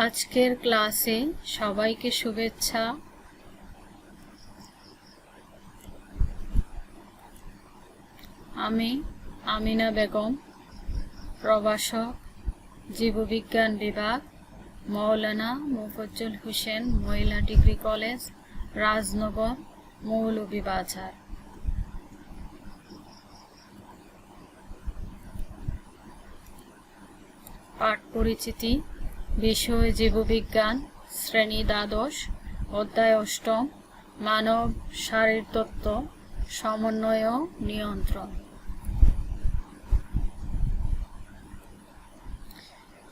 আজকের ক্লাসে সবাইকে শুভেচ্ছা। আমি আমিনা বেগম, প্রভাষক, জীববিজ্ঞান বিভাগ, মাওলানা মোফাজ্জল হোসেন মহিলা ডিগ্রি কলেজ, রাজনগর, মৌলভীবাজার। পাঠ পরিচিতি। বিষয় জীববিজ্ঞান, শ্রেণী দ্বাদশ, অধ্যায় অষ্টম, মানব শারীরতত্ত্ব, সমন্বয় ও নিয়ন্ত্রণ।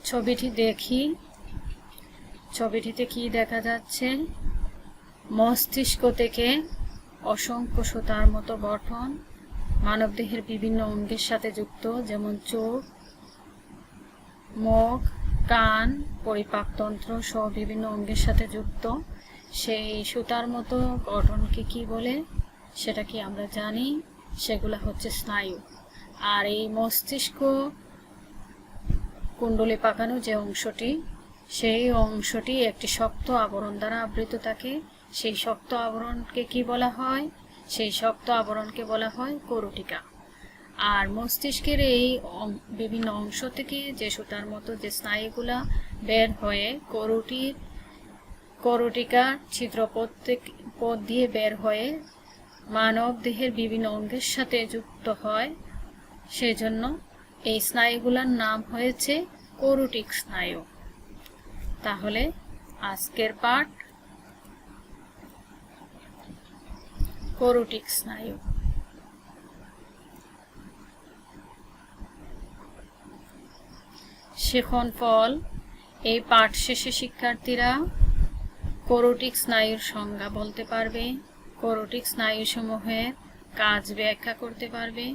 ছবিটি দেখি। ছবিটিতে কি দেখা যাচ্ছে? মস্তিষ্ক থেকে অসংখ্য সুতার মতো গঠন মানবদেহের বিভিন্ন অঙ্গের সাথে যুক্ত, যেমন চোখ, মুখ, কান, পরিপাকতন্ত্র সহ বিভিন্ন অঙ্গের সাথে যুক্ত। সেই সুতার মতো গঠনকে কি বলে সেটা কি আমরা জানি? সেগুলা হচ্ছে স্নায়ু। আর এই মস্তিষ্ক কুণ্ডলী পাকানো যে অংশটি, সেই অংশটি একটি শক্ত আবরণ দ্বারা আবৃত থাকে। সেই শক্ত আবরণকে কি বলা হয়? সেই শক্ত আবরণকে বলা হয় করুটিকা। আর মস্তিষ্কের এই বিভিন্ন অংশ থেকে যে সুতার মতো যে স্নায়ুগুলা বের হয়ে করুটিকার ছিদ্রপথ দিয়ে বের হয়ে মানব দেহের বিভিন্ন অঙ্গের সাথে যুক্ত হয়, সেজন্য এই স্নায়ুগুলার নাম হয়েছে করুটিক স্নায়ু। তাহলে আজকের পাঠ করুটিক স্নায়ু। শেখন ফল। এই পাঠ শেষে শিক্ষার্থীরা করুটিক স্নায়ুর সংজ্ঞা বলতে পারবে, করুটিক স্নায়ুসমূহের কাজ ব্যাখ্যা করতে পারবে।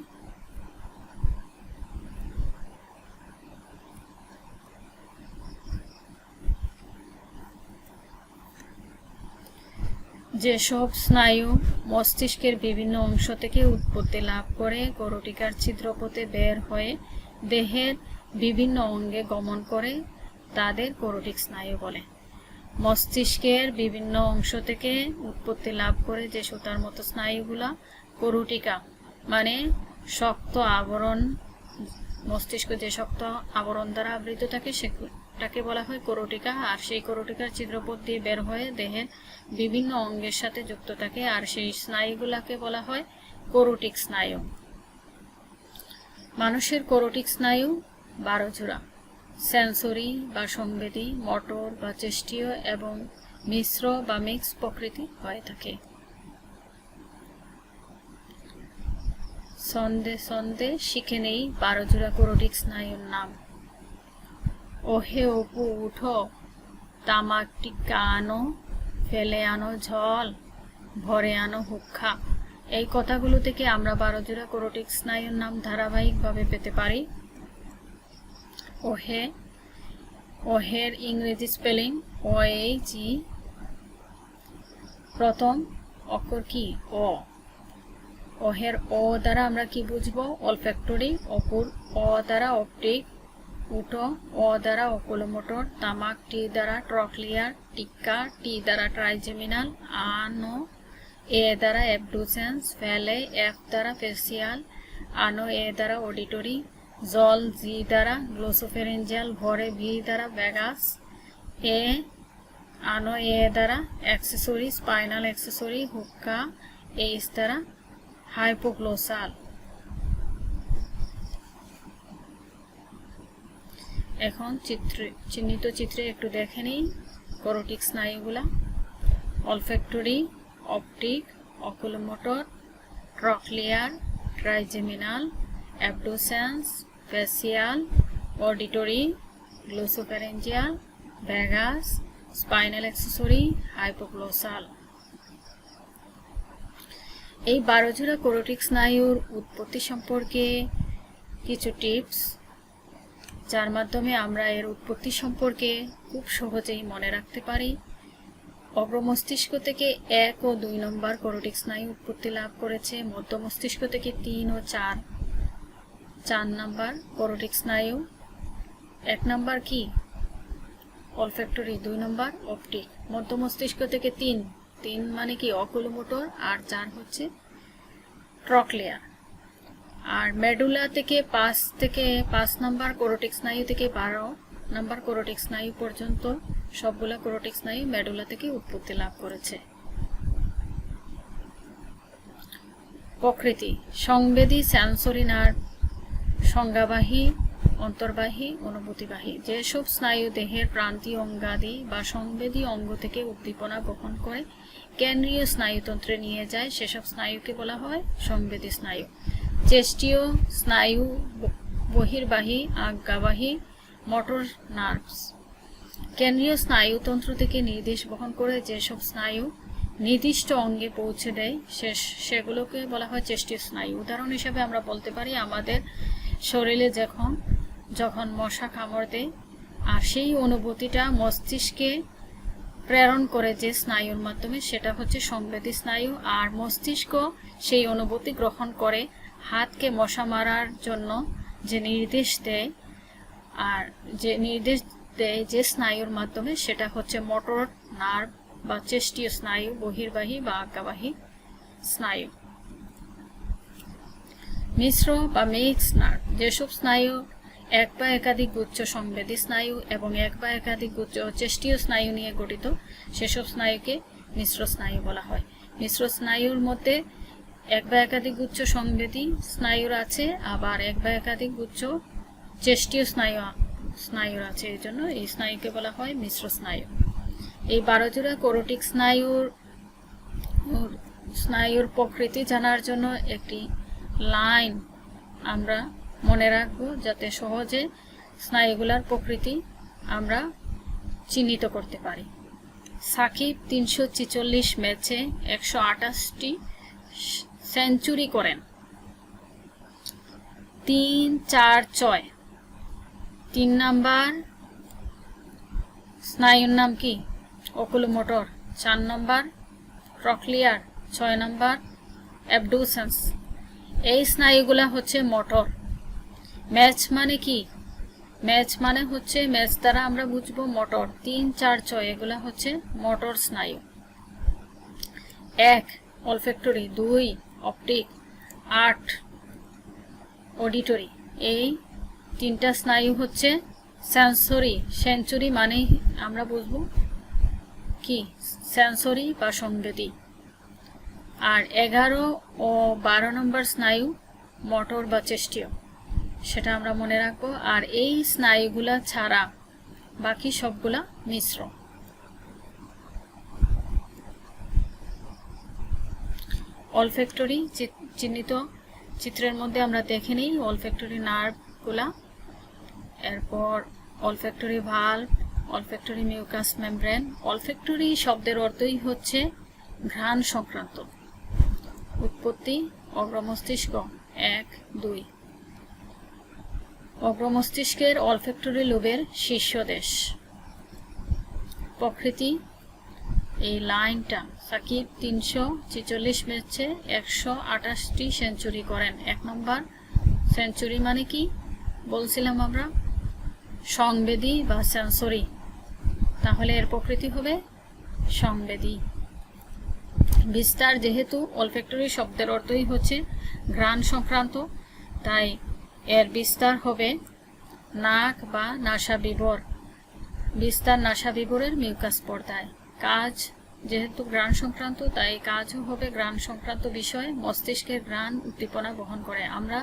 যেসব স্নায়ু মস্তিষ্কের বিভিন্ন অংশ থেকে উৎপত্তি লাভ করে করুটিকার ছিদ্রপথে বের হয়ে দেহের বিভিন্ন অঙ্গে গমন করে, তাদের করুটিক স্নায়ু বলে। মস্তিষ্কের বিভিন্ন অংশ থেকে উৎপত্তি লাভ করে যে সুতার মতো স্নায়ুগুলা করুটিকা, মানে শক্ত আবরণ, মস্তিষ্ক যে শক্ত আবরণ দ্বারা আবৃত থাকে সেটাকে বলা হয় করুটিকা। আর সেই করুটিকার ছিদ্রপথ দিয়ে বের হয়ে দেহের বিভিন্ন অঙ্গের সাথে যুক্ত থাকে, আর সেই স্নায়ুগুলাকে বলা হয় করুটিক স্নায়ু। মানুষের করুটিক স্নায়ু 12 জোড়া। সেন্সরি বা সংবেদী, মোটর বা চেষ্টীয় এবং মিশ্র বা মিক্স প্রকৃতি হয়ে থাকে। সন্ধে শিখে নেই 12 জোড়া করুটিক স্নায়ুর নাম। ওহে অপু উঠো, তামাক টিক্কা আনো, ফেলে আনো ঝল, ভরে আনো হুক্কা। এই কথাগুলো থেকে আমরা 12 জোড়া করুটিক স্নায়ুর নাম ধারাবাহিকভাবে পেতে পারি। ওহের ইংরেজি স্পেলিং OHE। প্রথম অক্ষর কি? অ। ওহের অ দ্বারা আমরা কি বুঝবো? অলফ্যাক্টরি। অপুর অ দ্বারা অপটিক। উটো অ দ্বারা অকুলোমোটর। তামাক টি দ্বারা ট্রক্লিয়ার। টিক্কা টি দ্বারা ট্রাইজেমিনাল। আনো এ দ্বারা অ্যাবডুসেন্স। ফেলে এফ দ্বারা ফেসিয়াল। আনো এ দ্বারা অডিটরি। জল জি দ্বারা গ্লোসোফেরেঞ্জিয়াল। ভরে ভি দ্বারা ভ্যাগাস। আনো এ দ্বারা অ্যাক্সেসরি স্পাইনাল অ্যাক্সেসরি। হুক্কা এইচ দ্বারা হাইপোগ্লোসাল। এখন চিহ্নিত চিত্রে একটু দেখে নিই করুটিক স্নায়ুগুলা। Olfactory, optic, oculomotor, trochlear, trigeminal, abducens, facial, auditory, glossopharyngeal, vagus, spinal accessory, hypoglossal. এই 12 জোড়া করুটিক স্নায়ুর উৎপত্তি সম্পর্কে কিছু টিপস, যার মাধ্যমে আমরা এর উৎপত্তি সম্পর্কে খুব সহজেই মনে রাখতে পারি। অগ্র মস্তিষ্ক থেকে 1 ও 2 নম্বর করুটিক স্নায়ু উৎপত্তি লাভ করেছে। মধ্য মস্তিষ্ক থেকে 3 ও 4 নম্বর করুটিক স্নায়ু। 1 নম্বর কি? অলফ্যাক্টরি, 2 নম্বর অপটিক। মধ্য মস্তিষ্ক থেকে 3 মানে কি অকুলোমোটর, আর 4 হচ্ছে ট্রক্লিয়া। আর মেডুলা থেকে 5 নম্বর কোরোটিক স্নায়ু থেকে 12 নম্বর কোরোটিক স্নায়ু পর্যন্ত সবগুলা কোরোটিক স্নায়ু মেডুলা থেকে উৎপত্তি লাভ করেছে। প্রকৃতি, সংবেদী সেন্সরি নার্ভ, সংজ্ঞাবাহী, অন্তর্বাহী, অনুভূতিবাহী। যেসব স্নায়ু দেহের প্রান্তীয় অঙ্গাদি বা সংবেদী অঙ্গ থেকে উদ্দীপনা বহন করে কেন্দ্রীয় স্নায়ুতন্ত্রে নিয়ে যায় সেসব স্নায়ুকে বলা হয় সংবেদী স্নায়ু। চেষ্টীয় স্নায়ু বহির্বাহী, আজ্ঞাবাহী, মোটর নার্ভস। কেন্দ্রীয় স্নায়ুতন্ত্র থেকে নির্দেশ বহন করে যেসব স্নায়ু নির্দিষ্ট অঙ্গে পৌঁছে দেয় সেগুলোকে বলা হয় চেষ্টীয় স্নায়ু। উদাহরণ হিসেবে আমরা বলতে পারি আমাদের শরীরে যখন মশা কামড় দেয় আর সেই অনুভূতিটা মস্তিষ্কে প্রেরণ করে যে স্নায়ুর মাধ্যমে, সেটা হচ্ছে সংবেদী স্নায়ু। আর মস্তিষ্ক সেই অনুভূতি গ্রহণ করে হাতকে মশা মারার জন্য যে নির্দেশ দেয়, আর যে নির্দেশ দেয় যে স্নায়ুর মাধ্যমে, সেটা হচ্ছে মোটর নার্ভ বা চেষ্টীয় স্নায়ু বহির্বাহী বা আজ্ঞাবাহী স্নায়ু। মিশ্র বা মিক্স নার্ভ, যেসব স্নায়ু এক বা একাধিক গুচ্ছ সংবেদী স্নায়ু এবং এক বা একাধিক গুচ্ছ চেষ্টীয় স্নায়ু নিয়ে গঠিত সেসব স্নায়ুকে মিশ্র স্নায়ু বলা হয়। মিশ্র স্নায়ুর মধ্যে এক বা একাধিক গুচ্ছ সংবেদী স্নায়ুর আছে, আবার এক বা একাধিক গুচ্ছ চেষ্টীয় স্নায়ুর আছে, এই জন্য এই স্নায়ুকে বলা হয় মিশ্র স্নায়ু। এই 12 জোড়া কোরোটিক স্নায়ুর প্রকৃতি জানার জন্য একটি লাইন আমরা মনে রাখবো, যাতে সহজে স্নায়ুগুলার প্রকৃতি আমরা চিহ্নিত করতে পারি। সাকিব 346 ম্যাচে 128টি সেঞ্চুরি করেন। 3, 4, 6। 3 নাম্বার স্নায়ুর নাম কি? অকুলোমোটর। 4 নম্বর ট্রক্লিয়ার। 6 নম্বর অ্যাবডুসেন্স। এই স্নায়ুগুলা হচ্ছে মোটর। ম্যাচ মানে কি? ম্যাচ মানে হচ্ছে, ম্যাচ দ্বারা আমরা বুঝবো মোটর। 3, 4, 6 এগুলা হচ্ছে মোটর স্নায়ু। 1 অলফ্যাক্টরি, 2 অপটিক, 8 অডিটরি। এই 3টা স্নায়ু হচ্ছে সেন্সরি। সেঞ্চুরি মানে আমরা বুঝবো কি? সেন্সরি বা সংবেদী। আর 11 ও 12 নম্বর স্নায়ু মোটর বা চেষ্টীয়, সেটা আমরা মনে রাখবো। আর এই স্নায়ুগুলা ছাড়া বাকি সবগুলা মিশ্র। অলফ্যাক্টরি চিহ্নিত চিত্রের মধ্যে আমরা দেখে নিই অলফ্যাক্টরি নার্ভগুলা। এরপর olfactory valve, olfactory mucus membrane. Olfactory শব্দের অর্থই হচ্ছে ঘ্রাণ সংক্রান্ত। উৎপত্তি অগ্রমস্তিষ্ক। 1, 2। অগ্রমস্তিষ্কের অলফ্যাক্টরি লোবের শীর্ষদেশ। প্রকৃতি, এই লাইনটা, সাকিব 346 ম্যাচে 128টি সেঞ্চুরি করেন। 1 নম্বর সেঞ্চুরি মানে কি বলছিলাম আমরা? সংবেদী বা সেন্সরি। তাহলে এর প্রকৃতি হবে সংবেদী। বিস্তার, যেহেতু অলফ্যাক্টরি শব্দের অর্থই হচ্ছে ঘ্রাণ সংক্রান্ত, তাই এর বিস্তার হবে নাক বা নাসাবিবর। বিস্তার নাসাবিবরের মিউকাস পর্দায়। কাজ, যেহেতু ঘ্রাণ সংক্রান্ত, তাই কাজও হবে ঘ্রাণ সংক্রান্ত বিষয়। মস্তিষ্কের ঘ্রাণ উদ্দীপনা বহন করে। আমরা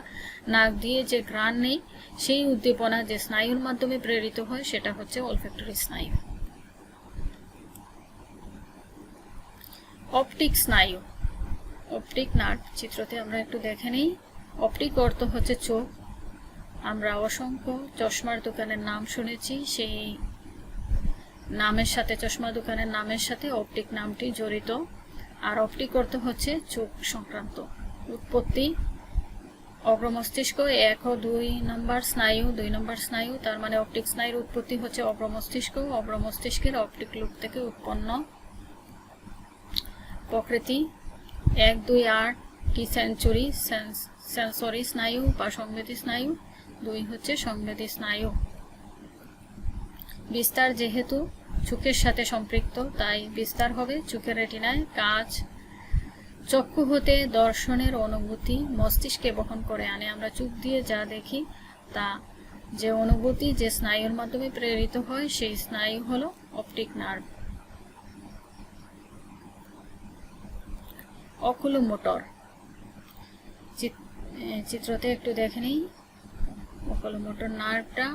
নাক দিয়ে যে ঘ্রাণ নেই, সেই উদ্দীপনা যে স্নায়ুর মাধ্যমে প্রেরিত হয় সেটা হচ্ছে অলফ্যাক্টরি স্নায়ু। অপটিক স্নায়ু, অপটিক নার্ভ চিত্রতে আমরা একটু দেখে নিই। অপটিক অর্থ হচ্ছে চোখ। আমরা অসংখ্য চশমার দোকানের নাম শুনেছি, সেই নামের সাথে, চশমা দোকানের নামের সাথে অপটিক নামটি জড়িত। আর অপটিক অর্থ হচ্ছে চোখ সংক্রান্ত। উৎপত্তি অগ্রমস্তিষ্ক। 1 ও 2 নম্বর স্নায়ু, 2 নম্বর স্নায়ু, তার মানে অপটিক স্নায়ুর উৎপত্তি হচ্ছে অগ্রমস্তিষ্ক। অগ্রমস্তিষ্কের অপটিক লুপ থেকে উৎপন্ন। প্রকৃতি 1, 2, 8টি সেঞ্চুরি সেন্সরি স্নায়ু বা সংবেদী স্নায়ু। 2 হচ্ছে সংবেদী স্নায়ু। বিস্তার যেহেতু চোখের সাথে সম্পৃক্ত, তাই বিস্তার হবে চোখের রেটিনায়। কাজ চক্ষু হতে দর্শনের অনুভূতি মস্তিষ্কে বহন করে আনে। আমরা চোখ দিয়ে যা দেখি তা যে অনুভূতি যে স্নায়ুর মাধ্যমে প্রেরিত হয়, সেই স্নায়ু হলো অপটিক নার্ভ। অকুলোমোটর চিত্রতে একটু দেখে নিই। অকুলোমোটর নার্ভটা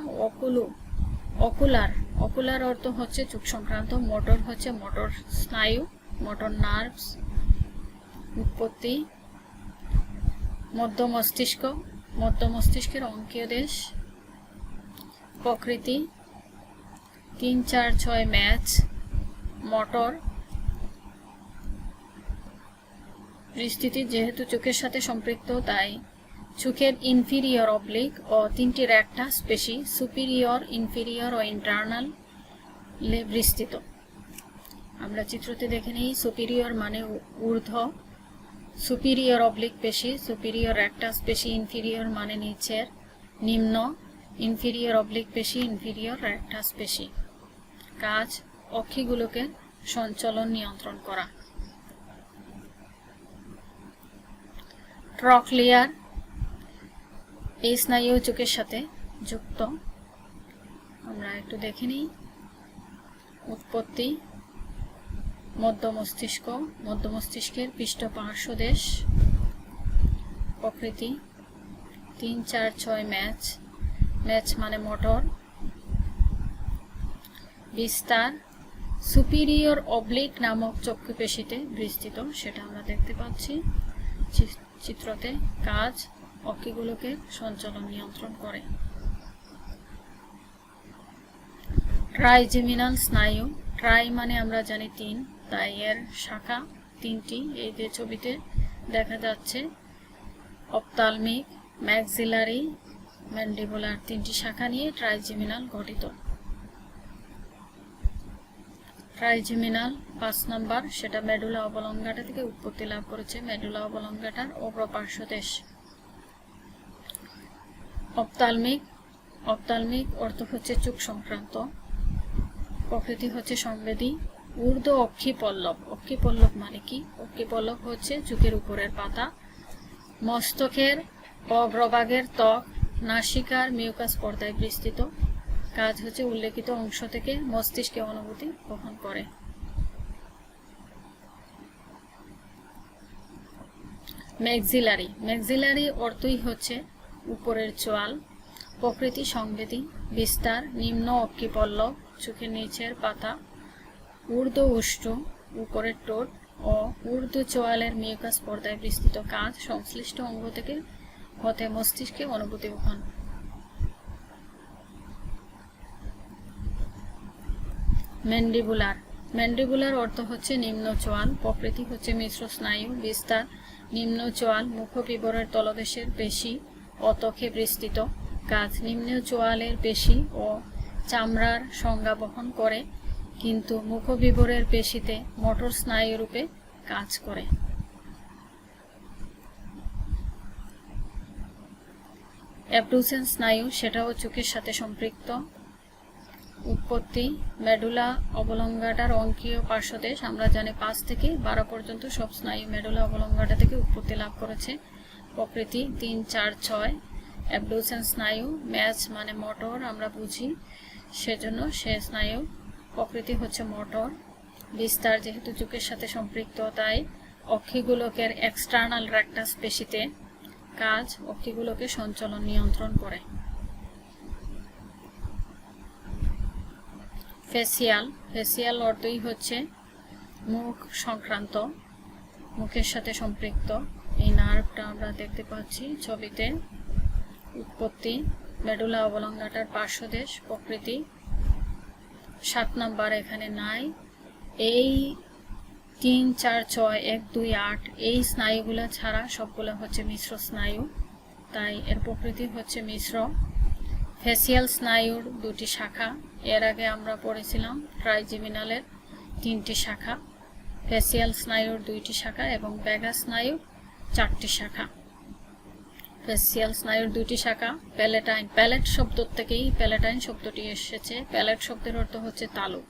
অকুলার অর্থ হচ্ছে চোখ সংক্রান্ত, মোটর হচ্ছে মোটর স্নায়ু, মোটর নার্ভস। উৎপত্তি মধ্য মস্তিষ্কের অঙ্কীয় দেশ। প্রকৃতি 3, 4, 6 ম্যাচ। মোটর পরিস্থিতি যেহেতু চোখের সাথে সম্পৃক্ত, তাই চোখের ইনফিরিয়র অবলিক ও 3টি রেকটাস পেশি সুপিরিয়র, ইনফিরিয়র ও ইন্টারনাল বিস্তৃত। আমরা চিত্রতে দেখে নিই। সুপিরিয়র মানে ঊর্ধ্ব, সুপিরিয়র অবলিক পেশি, সুপিরিয়র রেকটাস পেশি। ইনফিরিয়র মানে নিচের, নিম্ন, ইনফিরিয়র অবলিক পেশি, ইনফিরিয়র রেকটাস পেশি। কাজ অক্ষিগুলোকে সঞ্চালন নিয়ন্ত্রণ করা। ট্রক্লিয়ার এই স্নায়ু চোখের সাথে যুক্ত। আমরা একটু দেখে নিই। উৎপত্তি মধ্য মস্তিষ্কের পৃষ্ঠপার্শ্বদেশ। প্রকৃতি 3, 4, 6 ম্যাচ মানে মোটর। বিস্তার সুপিরিয়র অবলিক নামক চক্ষু পেশিতে বিস্তৃত, সেটা আমরা দেখতে পাচ্ছি চিত্রতে। কাজ অক্ষিগুলোকে সঞ্চালন নিয়ন্ত্রণ করে। ট্রাইজেমিনাল স্নায়ু। ট্রাই মানে আমরা জানি 3, তাই এর শাখা 3টি। এই যে ছবিতে দেখা যাচ্ছে, অপথালমিক, ম্যাক্সিলারি, ম্যান্ডিবুলার 3টি শাখা নিয়ে ট্রাইজেমিনাল গঠিত। ট্রাইজেমিনাল 5 নম্বর, সেটা মেডুলা অবলঙ্গাটা থেকে উৎপত্তি লাভ করেছে। মেডুলা অবলঙ্গাটার অগ্রপার্শ্বদেশ। অপথালমিক অর্থ হচ্ছে চোখ সংক্রান্ত। প্রকৃতি হচ্ছে সংবেদী। ঊর্ধ্ব অক্ষিপল্লব মানে কি? অক্ষিপল্লব হচ্ছে চোখের উপরের পাতা। মস্তকের অগ্রভাগের ত্বক নাসিকার মিউকাস পর্দায় বিস্তৃত। কাজ হচ্ছে উল্লেখিত অংশ থেকে মস্তিষ্কে অনুভূতি বহন করে। ম্যাক্সিলারি অর্থই হচ্ছে উপরের চোয়াল। প্রকৃতি সংবেদী। বিস্তার নিম্ন অক্ষিপল্লব, চোখের নিচের পাতা, ঊর্ধ্ব উষ্ট্র, উপরের ঠোঁট ও ঊর্ধ্ব চোয়ালের মিউকাস পর্দায় বিস্তৃত। কাজ সংশ্লিষ্ট অঙ্গ থেকে হতে মস্তিষ্কে অনুভূতি বহন। ম্যান্ডিবুলার অর্থ হচ্ছে নিম্ন চোয়াল। প্রকৃতি হচ্ছে মিশ্র স্নায়ু। বিস্তার নিম্ন চোয়াল মুখপিবরের তলদেশের পেশি ও ত্বকে বিস্তৃত। কাজ নিম্ন চোয়ালের পেশি ও চামড়ার সংজ্ঞা বহন করে, কিন্তু মুখপিবরের পেশিতে মোটর স্নায়ু রূপে কাজ করে। অ্যাবডুসেন স্নায়ু, সেটাও চোখের সাথে সম্পৃক্ত। উৎপত্তি মেডুলা অবলঙ্গাটার অঙ্কীয় পার্শ্বদেশ। আমরা জানি 5 থেকে 12 পর্যন্ত সব স্নায়ু মেডুলা অবলঙ্গাটা থেকে উৎপত্তি লাভ করেছে। প্রকৃতি 3, 4, 6। অ্যাবডুসেন স্নায়ু, ম্যাচ মানে মোটর আমরা বুঝি, সেজন্য সে স্নায়ু। প্রকৃতি হচ্ছে মোটর। বিস্তার যেহেতু চোখের সাথে সম্পৃক্ত, তাই অক্ষিগোলকের এক্সটার্নাল রেকটাস পেশিতে। কাজ অক্ষিগুলোকে সঞ্চালন নিয়ন্ত্রণ করে। ফেসিয়াল অর্থই হচ্ছে মুখ সংক্রান্ত, মুখের সাথে সম্পৃক্ত। এই নার্ভটা আমরা দেখতে পাচ্ছি ছবিতে। উৎপত্তি মেডুলা অবলঙ্গাটার পার্শ্বদেশ। প্রকৃতি 7 নম্বর এখানে নাই। এই 3, 4, 6, 1, 2, 8 এই স্নায়ুগুলা ছাড়া সবগুলো হচ্ছে মিশ্র স্নায়ু, তাই এর প্রকৃতি হচ্ছে মিশ্র। ফেসিয়াল স্নায়ুর 2টি শাখা। এর আগে আমরা পড়েছিলাম ট্রাইজেমিনালের 3টি শাখা। ফেসিয়াল স্নায়ুর 2টি শাখা এবং ভ্যাগাস স্নায়ুর 4টি শাখা। ফেসিয়াল স্নায়ুর দুটি শাখা, প্যালেটাইন, প্যালেট শব্দ থেকেই প্যালেটাইন শব্দটি এসেছে। প্যালেট শব্দের অর্থ হচ্ছে তালু।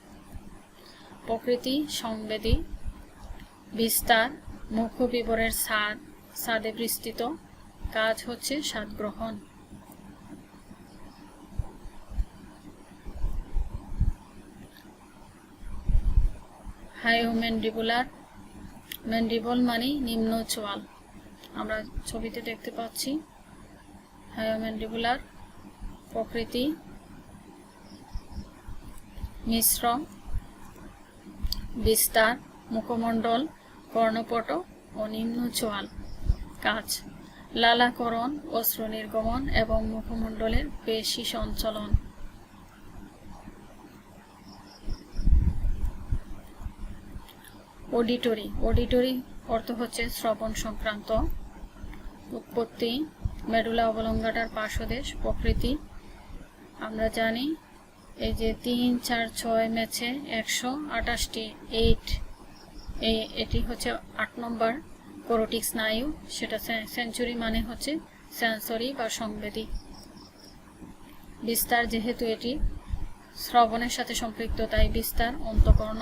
প্রকৃতি সংবেদী, বিস্তার, মুখ্য বিবরের স্বাদে বিস্তৃত, কাজ হচ্ছে স্বাদ গ্রহণ। হায়োম্যান্ডিবুলার, ম্যান্ডিবল মানে নিম্ন চোয়াল, আমরা ছবিতে দেখতে পাচ্ছি। হায়োম্যান্ডিবুলার প্রকৃতি মিশ্র, বিস্তার, মুখমণ্ডল, কর্ণপট ও নিম্ন চোয়াল। কাজ লালাকরণ, অশ্রু নির্গমন এবং মুখমণ্ডলের পেশি সঞ্চালন। অডিটরি, অডিটরি অর্থ হচ্ছে শ্রবণ সংক্রান্ত। উৎপত্তি মেডুলা অবলঙ্গাটার পার্শ্বদেশ। প্রকৃতি আমরা জানি এই যে 3, 4, 6 ম্যাচে 128টি 8, এটি হচ্ছে 8 নম্বর কোরোটিক স্নায়ু, সেটা সেঞ্চুরি মানে হচ্ছে সেন্সরি বা সংবেদী। বিস্তার, যেহেতু এটি শ্রবণের সাথে সম্পৃক্ত তাই বিস্তার অন্তঃকর্ণ।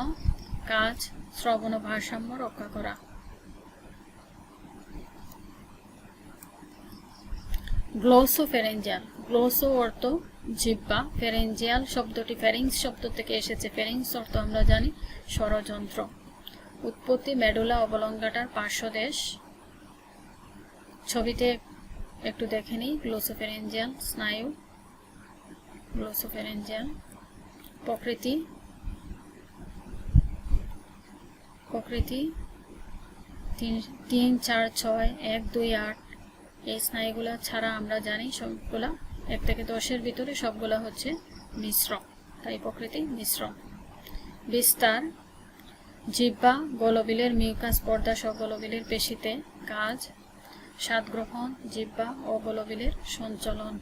কাজ শ্রবণ ও ভারসাম্য রক্ষা করা। গ্লোসোফেরেঞ্জিয়াল, গ্লোসো অর্থ জিহ্বা, ফেরেঞ্জিয়াল শব্দটি ফেরিংস শব্দ থেকে এসেছে। ফেরিংস অর্থ আমরা জানি স্বরযন্ত্র। উৎপত্তি মেডুলা অবলঙ্গাটার পার্শ্বদেশ। ছবিতে একটু দেখে নিই গ্লোসোফেরেঞ্জিয়াল স্নায়ু। গ্লোসোফেরেঞ্জিয়াল প্রকৃতি 3, 4, 6, 1, 2, 8 এই স্নায়ুগুলা ছাড়া আমরা জানি সবগুলা 1 থেকে 10-এর ভিতরে সবগুলা হচ্ছে মিশ্র, তাই প্রকৃতি মিশ্র। বিস্তার জিহ্বা, গলবিলের মিউকাস পর্দা সহ গলবিলের পেশিতে। কাজ স্বাদ গ্রহণ, জিহ্বা ও গলবিলের সঞ্চালন।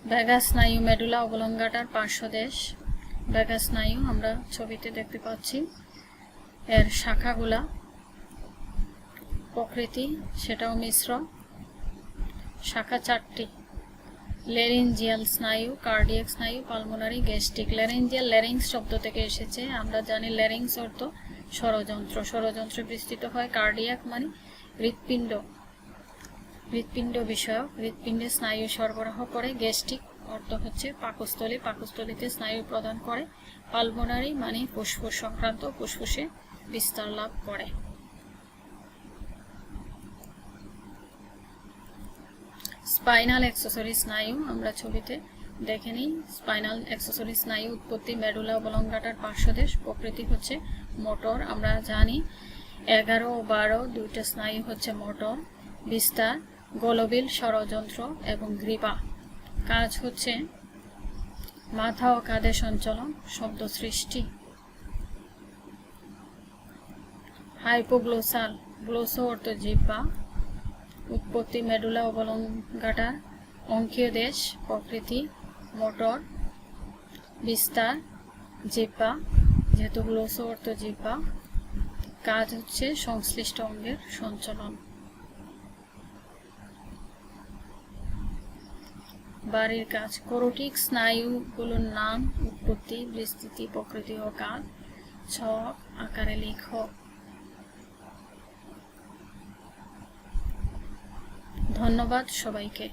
ভ্যাগাস স্নায়ু মেডুলা অবলঙ্গাটার পার্শ্বদেশ। ভ্যাগাস স্নায়ু আমরা ছবিতে দেখতে পাচ্ছি। এর শাখাগুলা প্রকৃতি সেটাও মিশ্র। শাখা 4টি। লেরিঞ্জিয়াল স্নায়ু, কার্ডিয়াক স্নায়ু, পালমোনারি, গ্যাস্ট্রিক। লেরিঞ্জিয়াল ল্যারিংস শব্দ থেকে এসেছে। আমরা জানি ল্যারিংস অর্থ স্বরযন্ত্র, স্বরযন্ত্র বিস্তৃত হয়। কার্ডিয়াক মানে হৃৎপিণ্ড, হৃৎপিণ্ড বিষয়ক, হৃৎপিণ্ডে স্নায়ু সরবরাহ করে। গ্যাস্ট্রিক অর্থ হচ্ছে পাকস্থলী, পাকস্থলীতে স্নায়ু প্রদান করে। পালমোনারি মানে ফুসফুস সংক্রান্ত, ফুসফুসে বিস্তার লাভ করে। স্পাইনাল অ্যাক্সেসরি স্নায়ু আমরা ছবিতে দেখে নিই। স্পাইনাল অ্যাক্সেসরি স্নায়ু উৎপত্তি মেডুলা অবলঙ্গাটার পার্শ্বদেশ। প্রকৃতি হচ্ছে মোটর, আমরা জানি 11 ও 12 দুইটা স্নায়ু হচ্ছে মোটর। বিস্তার গলবিল, স্বরযন্ত্র এবং গ্রীবা। কাজ হচ্ছে মাথা ও কাঁধে সঞ্চালন, শব্দ সৃষ্টি। হাইপোগ্লোসাল, গ্লোসো অর্থ জিহ্বা। উৎপত্তি মেডুলা অবলঙ্গাটার অঙ্কীয় দেশ। প্রকৃতি মোটর। বিস্তার জিহ্বা, যেহেতু গ্লোসো অর্থ জিহ্বা। কাজ হচ্ছে সংশ্লিষ্ট অঙ্গের সঞ্চালন। বাড়ির কাজ কোরোটিক স্নায়ুগুলোর নাম, উৎপত্তি, বিস্তৃতি, প্রকৃতি ও কাজ ছক আকারে লিখো। ধন্যবাদ সবাইকে।